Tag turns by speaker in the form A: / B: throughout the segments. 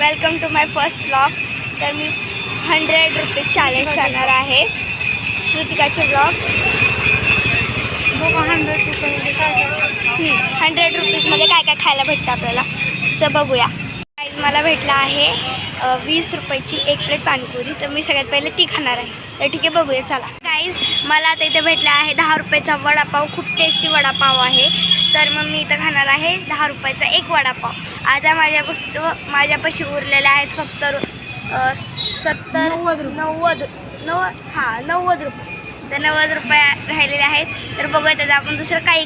A: Welcome to my first blog. तर मी 100 rupees challenge करणार आहे. श्रुतिकाचे ब्लॉग्स. 100 रुपीजमध्ये काय काय खायला भेटतं आपल्याला तर बघूया. मला भेटला आहे 20 रुपयाची एक प्लेट पाणीपुरी. तर मी सगळ्यात पहिले ती खाणार आहे. तर ठीक आहे, बघूया चला. गाईज, मला आता इथे भेटला आहे 10 रुपयाचा वडापाव. खूप टेस्टी वडापाव आहे. तर मग मी इथं खाणार आहे 10 रुपयाचा एक वडापाव. आता माझ्यापाशी उरलेले आहेत फक्त 90 रुपये. तर 90 रुपये राहिलेले आहेत. तर बघूया त्याचं आपण दुसरं काही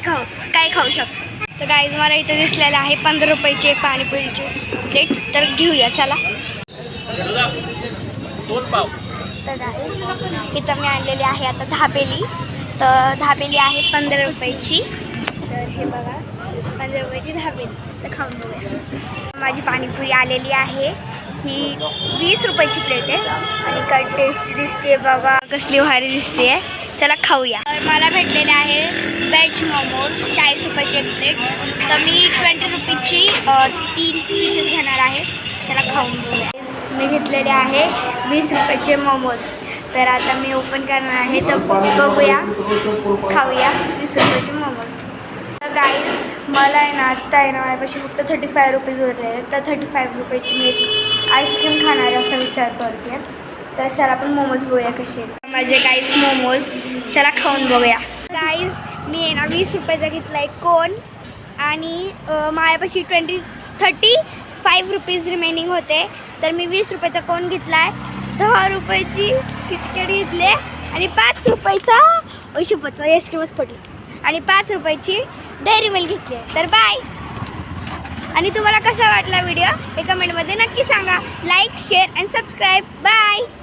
A: खाऊ शकतो. तर गाईज, मला इथं दिसलेलं आहे 15 रुपयाची एक पाणीपुरीची प्लेट. तर घेऊया चला. तर गाईज, इथं मी आणलेली आहे आता दाबेली. तर दाबेली आहे 15 रुपयाची. तर हे बघा, 15 रुपयाची दाबेली. तर खाऊन बघूया. माझी पाणीपुरी आलेली आहे. ही 20 रुपयाची प्लेट आहे आणि काय टेस्टी दिसते बघा, कसली भारी दिसते. चला खाऊया. तर मला भेटलेले आहे वेज मोमोज 40 रुपयाची एक प्लेट. तर मी 20 रुपीची 3 पीसेस घेणार आहे. त्याला खाऊन बघूया. मी घेतलेले आहे 20 रुपयाचे मोमोज. तर आता मी ओपन करणार आहे. तर बघूया, खाऊया 20 रुपयाचे मोमोज. तर गाईज, मला आहे ना आत्ता आहे ना माझ्यापाशी फक्त 35 रुपीज उरले आहेत. तर 35 रुपयाची मी एक आईस्क्रीम खाणार असा विचार करते. तर चला आपण मोमोज बघूया कसे माझे. गाईज, मोमोज चला खाऊन बघूया. गाईज, मी आहे ना 20 रुपयाचा घेतला आहे कोन. आणि माझ्यापाशी 35 रुपीज रिमेनिंग होते. तर मी 20 रुपयाचा कोन घेतला आहे. 10 रुपयाची किटकॅट घेतले आणि 5 रुपयाचा आईस्क्रीमच पडली आणि 5 रुपयाची डेअरी मिल्क घेतली. तर बाय. आणि तुम्हाला कसा वाटला व्हिडिओ हे कमेंटमध्ये नक्की सांगा. Like, share and subscribe. Bye.